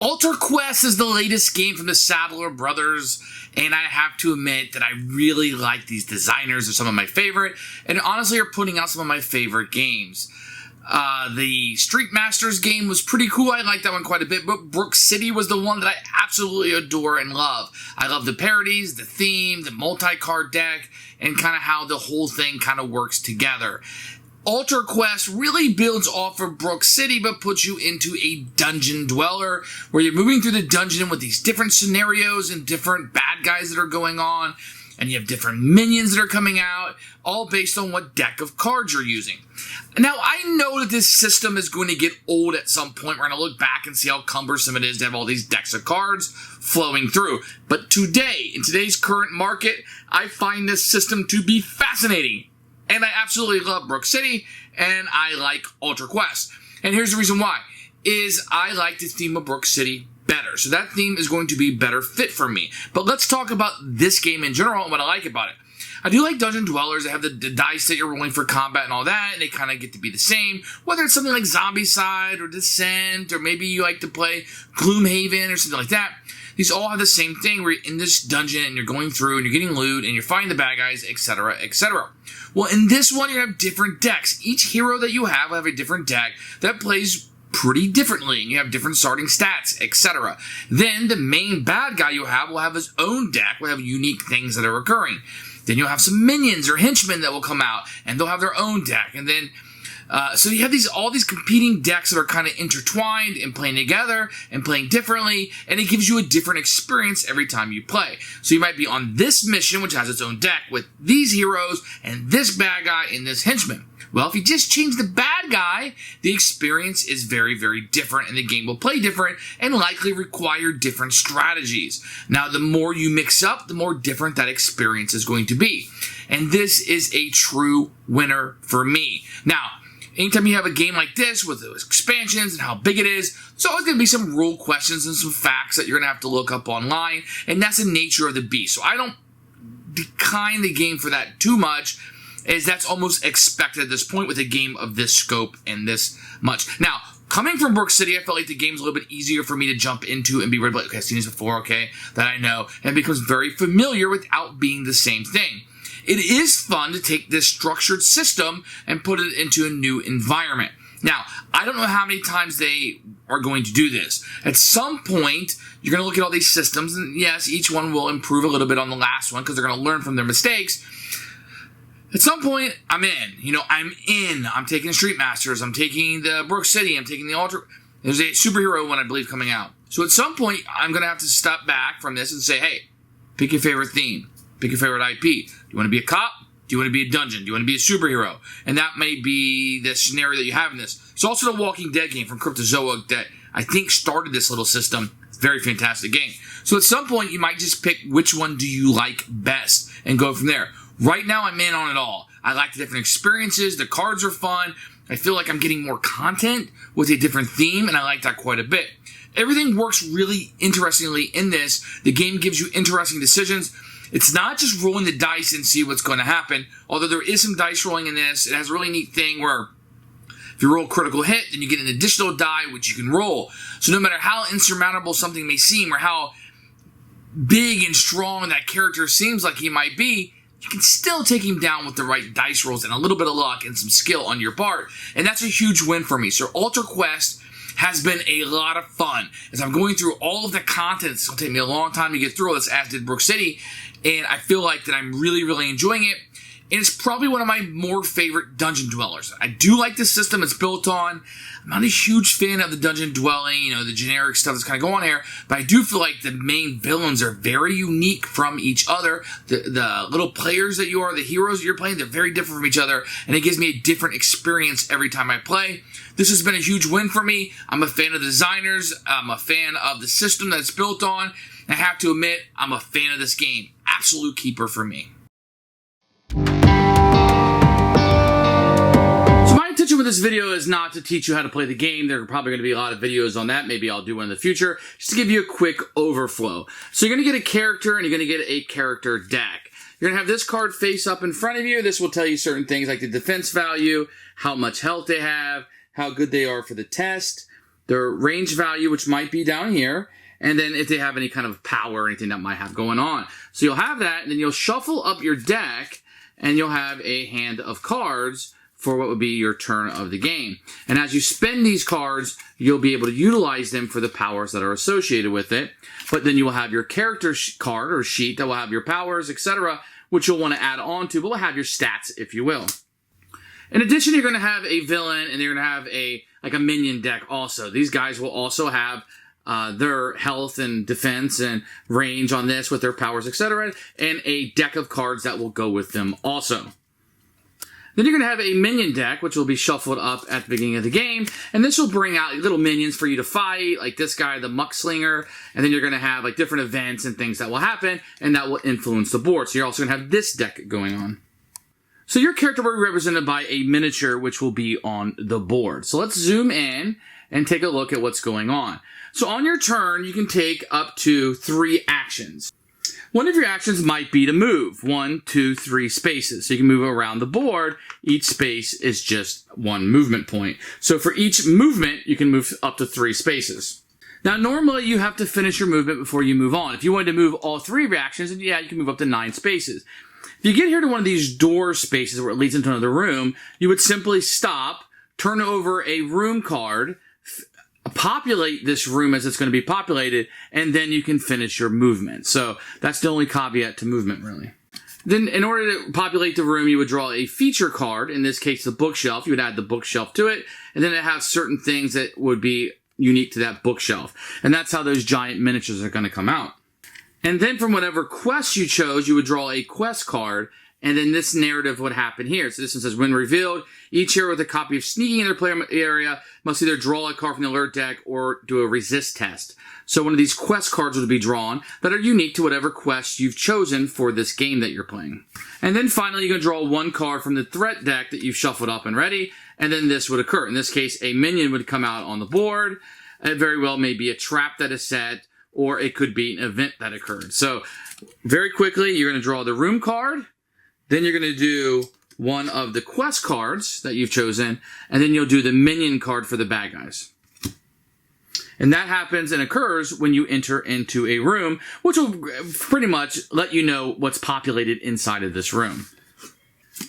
Alter Quest is the latest game from the Sadler Brothers, and I have to admit that I really like these designers. They're some of my favorite, and honestly are putting out some of my favorite games. The Street Masters game was pretty cool. I liked that one quite a bit, but Brook City was the one that I absolutely adore and love. I love the parodies, the theme, the multi-card deck, and kind of how the whole thing kind of works together. Alter Quest really builds off of Brook City, but puts you into a dungeon dweller, where you're moving through the dungeon with these different scenarios and different bad guys that are going on, and you have different minions that are coming out, all based on what deck of cards you're using. Now, I know that this system is going to get old at some point. We're going to look back and see how cumbersome it is to have all these decks of cards flowing through. But today, in today's current market, I find this system to be fascinating. And I absolutely love Brook City, and I like Alter Quest. And here's the reason why, is I like the theme of Brook City better. So that theme is going to be better fit for me. But let's talk about this game in general and what I like about it. I do like Dungeon Dwellers. They have the dice that you're rolling for combat and all that, and they kind of get to be the same. Whether it's something like Zombicide or Descent, or maybe you like to play Gloomhaven or something like that. These all have the same thing where you're in this dungeon and you're going through and you're getting loot and you're fighting the bad guys, etc., etc. Well, in this one, you have different decks. Each hero that you have will have a different deck that plays pretty differently, and you have different starting stats, etc. Then the main bad guy you have will have his own deck, will have unique things that are occurring. Then you'll have some minions or henchmen that will come out, and they'll have their own deck. And then, so you have all these competing decks that are kind of intertwined and playing together and playing differently, and it gives you a different experience every time you play. So you might be on this mission, which has its own deck, with these heroes and this bad guy and this henchman. Well, if you just change the bad guy, the experience is very, very different, and the game will play different and likely require different strategies. Now, the more you mix up, the more different that experience is going to be. And this is a true winner for me. Now, anytime you have a game like this with those expansions and how big it is, there's always going to be some rule questions and some facts that you're going to have to look up online, and that's the nature of the beast. So I don't decline the game for that too much, as that's almost expected at this point with a game of this scope and this much. Now, coming from Brook City, I felt like the game's a little bit easier for me to jump into and be ready, like, okay, I've seen this before, okay, that I know, and it becomes very familiar without being the same thing. It is fun to take this structured system and put it into a new environment. Now, I don't know how many times they are going to do this. At some point, you're going to look at all these systems, and yes, each one will improve a little bit on the last one because they're going to learn from their mistakes. At some point, I'm in. I'm in. I'm taking Street Masters. I'm taking the Brook City. I'm taking the Alter. There's a superhero one, I believe, coming out. So at some point, I'm going to have to step back from this and say, hey, pick your favorite theme. Pick your favorite IP. Do you want to be a cop? Do you want to be a dungeon? Do you want to be a superhero? And that may be the scenario that you have in this. It's also the Walking Dead game from Cryptozoic that I think started this little system. It's a very fantastic game. So at some point, you might just pick which one do you like best and go from there. Right now, I'm in on it all. I like the different experiences. The cards are fun. I feel like I'm getting more content with a different theme, and I like that quite a bit. Everything works really interestingly in this. The game gives you interesting decisions. It's not just rolling the dice and see what's going to happen, although there is some dice rolling in this. It has a really neat thing where if you roll a critical hit, then you get an additional die which you can roll. So no matter how insurmountable something may seem or how big and strong that character seems like he might be, you can still take him down with the right dice rolls and a little bit of luck and some skill on your part. And that's a huge win for me. So Alter Quest has been a lot of fun. As I'm going through all of the content, it's going to take me a long time to get through all this, as did Brook City. And I feel like that I'm really, really enjoying it. And it's probably one of my more favorite dungeon dwellers. I do like the system it's built on. I'm not a huge fan of the dungeon dwelling, the generic stuff that's kind of going on here, but I do feel like the main villains are very unique from each other. The little players that you are, the heroes that you're playing, they're very different from each other, and it gives me a different experience every time I play. This has been a huge win for me. I'm a fan of the designers. I'm a fan of the system that it's built on. And I have to admit, I'm a fan of this game. Absolute keeper for me. Intention with this video is not to teach you how to play the game. There are probably going to be a lot of videos on that. Maybe I'll do one in the future. Just to give you a quick overflow. So you're going to get a character and you're going to get a character deck. You're going to have this card face up in front of you. This will tell you certain things like the defense value, how much health they have, how good they are for the test, their range value, which might be down here, and then if they have any kind of power or anything that might have going on. So you'll have that, and then you'll shuffle up your deck, and you'll have a hand of cards for what would be your turn of the game. And as you spend these cards, you'll be able to utilize them for the powers that are associated with it. But then you will have your character card or sheet that will have your powers, etc., which you'll want to add on to, but will have your stats, if you will. In addition, you're going to have a villain, and you're going to have a minion deck also. These guys will also have their health and defense and range on this with their powers, etc., and a deck of cards that will go with them also. Then you're going to have a minion deck, which will be shuffled up at the beginning of the game, and this will bring out little minions for you to fight, like this guy, the Muckslinger, and then you're going to have like different events and things that will happen, and that will influence the board. So you're also going to have this deck going on. So your character will be represented by a miniature, which will be on the board. So let's zoom in and take a look at what's going on. So on your turn, you can take up to 3 actions. One of your actions might be to move 1, 2, 3 spaces. So you can move around the board. Each space is just 1 movement point. So for each movement, you can move up to 3 spaces. Now, normally you have to finish your movement before you move on. If you wanted to move all 3 reactions, then yeah, you can move up to 9 spaces. If you get here to one of these door spaces where it leads into another room, you would simply stop, turn over a room card, populate this room as it's going to be populated, and then you can finish your movement. So that's the only caveat to movement, really. Then in order to populate the room, you would draw a feature card, in this case the bookshelf. You would add the bookshelf to it, and then it has certain things that would be unique to that bookshelf. And that's how those giant miniatures are going to come out. And then from whatever quest you chose, you would draw a quest card, and then this narrative would happen here. So this one says, when revealed, each hero with a copy of sneaking in their player area must either draw a card from the alert deck or do a resist test. So one of these quest cards would be drawn that are unique to whatever quest you've chosen for this game that you're playing. And then finally, you're going to draw 1 card from the threat deck that you've shuffled up and ready, and then this would occur. In this case, a minion would come out on the board. It very well may be a trap that is set, or it could be an event that occurred. So very quickly, you're going to draw the room card. Then you're going to do one of the quest cards that you've chosen, and then you'll do the minion card for the bad guys. And that happens and occurs when you enter into a room, which will pretty much let you know what's populated inside of this room.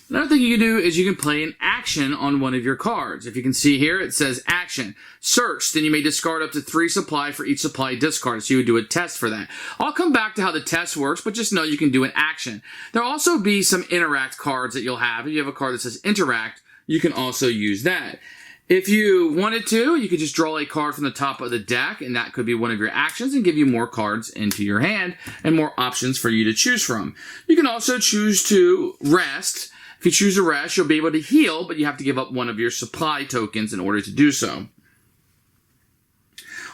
Another thing you can do is you can play an action on one of your cards. If you can see here, it says action. Search, then you may discard up to 3 supply for each supply discarded. So you would do a test for that. I'll come back to how the test works, but just know you can do an action. There'll also be some interact cards that you'll have. If you have a card that says interact, you can also use that. If you wanted to, you could just draw a card from the top of the deck, and that could be one of your actions and give you more cards into your hand and more options for you to choose from. You can also choose to rest. If you choose to rest, you'll be able to heal, but you have to give up one of your supply tokens in order to do so.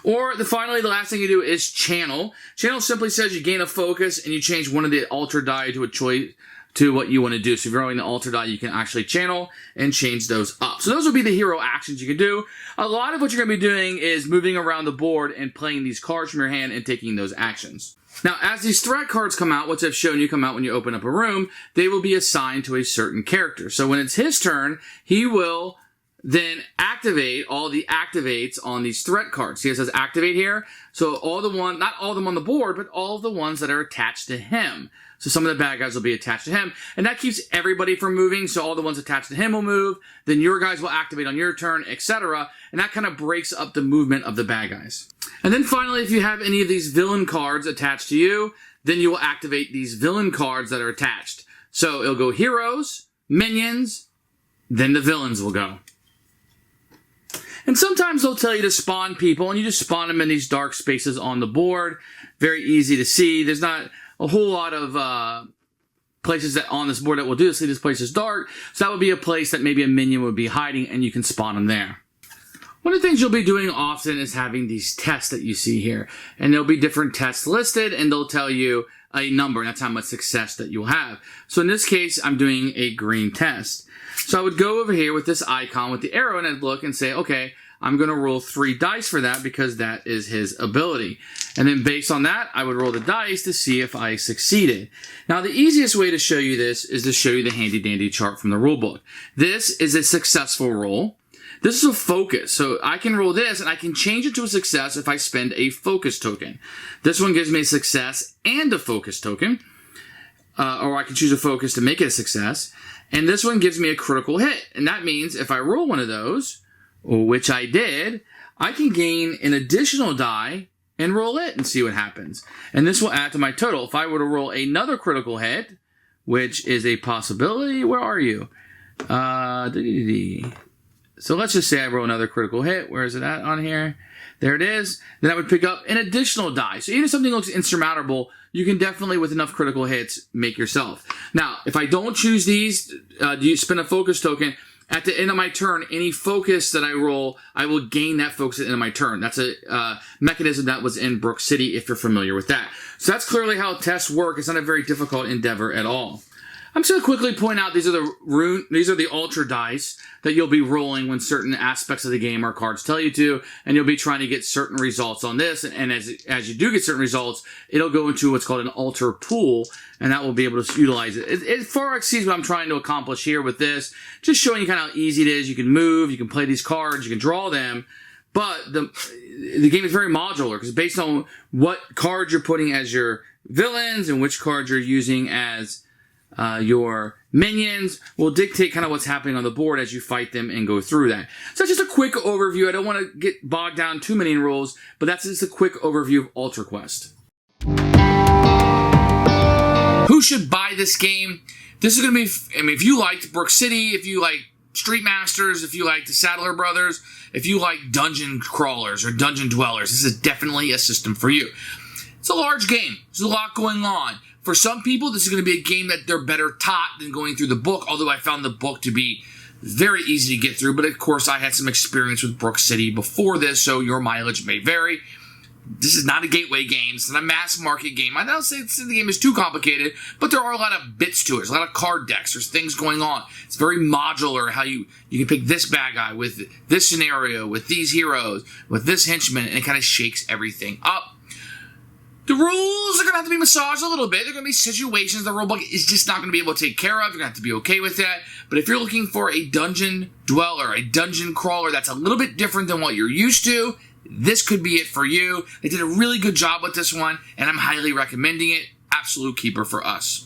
Or finally, the last thing you do is channel. Channel simply says you gain a focus and you change one of the altar die to a choice to what you want to do. So if you're rolling the altar die, you can actually channel and change those up. So those will be the hero actions you can do. A lot of what you're going to be doing is moving around the board and playing these cards from your hand and taking those actions. Now, as these threat cards come out, which I've shown you come out when you open up a room, they will be assigned to a certain character. So when it's his turn, he will then activate all the activates on these threat cards. See, it says activate here. So not all of them on the board, but all of the ones that are attached to him. So some of the bad guys will be attached to him, and that keeps everybody from moving. So all the ones attached to him will move, then your guys will activate on your turn, etc. And that kind of breaks up the movement of the bad guys. And then finally, if you have any of these villain cards attached to you, then you will activate these villain cards that are attached. So it'll go heroes, minions, then the villains will go. And sometimes they'll tell you to spawn people, and you just spawn them in these dark spaces on the board. Very easy to see. There's not a whole lot of places that on this board that will do this. See, this place is dark, so that would be a place that maybe a minion would be hiding, and you can spawn them there. One of the things you'll be doing often is having these tests that you see here, and there'll be different tests listed, and they'll tell you a number, and that's how much success that you'll have. So in this case, I'm doing a green test. So I would go over here with this icon with the arrow, and I'd look and say, okay, I'm going to roll 3 dice for that because that is his ability. And then based on that, I would roll the dice to see if I succeeded. Now, the easiest way to show you this is to show you the handy dandy chart from the rule book. This is a successful roll. This is a focus. So I can roll this and I can change it to a success if I spend a focus token. This one gives me a success and a focus token. Or I can choose a focus to make it a success. And this one gives me a critical hit. And that means if I roll one of those, which I did, I can gain an additional die and roll it and see what happens. And this will add to my total. If I were to roll another critical hit, which is a possibility, where are you? So let's just say I roll another critical hit. Where is it at on here? There it is. Then I would pick up an additional die. So even if something looks insurmountable, you can definitely, with enough critical hits, make yourself. Now, if I don't choose these, you spend a focus token. At the end of my turn, any focus that I roll, I will gain that focus at the end of my turn. That's a mechanism that was in Brook City, if you're familiar with that. So that's clearly how tests work. It's not a very difficult endeavor at all. I'm just going to quickly point out these are the ultra dice that you'll be rolling when certain aspects of the game or cards tell you to, and you'll be trying to get certain results on this. And as you do get certain results, it'll go into what's called an alter pool, and that will be able to utilize it. It far exceeds what I'm trying to accomplish here with this. Just showing you kind of how easy it is. You can move, you can play these cards, you can draw them, but the game is very modular because based on what cards you're putting as your villains and which cards you're using as your minions will dictate kind of what's happening on the board as you fight them and go through that. So that's just a quick overview. I don't want to get bogged down too many in rules, but that's just a quick overview of Ultra Quest. Who should buy this game? This is going to be, if you liked Brook City, if you like Street Masters, if you like the Sadler Brothers, if you like dungeon crawlers or dungeon dwellers, this is definitely a system for you. It's a large game. There's a lot going on. For some people, this is going to be a game that they're better taught than going through the book, although I found the book to be very easy to get through. But of course, I had some experience with Brook City before this, so your mileage may vary. This is not a gateway game. It's not a mass market game. I don't say the game is too complicated, but there are a lot of bits to it. There's a lot of card decks. There's things going on. It's very modular how you can pick this bad guy with this scenario, with these heroes, with this henchman, and it kind of shakes everything up. The rules are going to have to be massaged a little bit. There are going to be situations the rulebook is just not going to be able to take care of. You're going to have to be okay with that. But if you're looking for a dungeon dweller, a dungeon crawler that's a little bit different than what you're used to, this could be it for you. They did a really good job with this one, and I'm highly recommending it. Absolute keeper for us.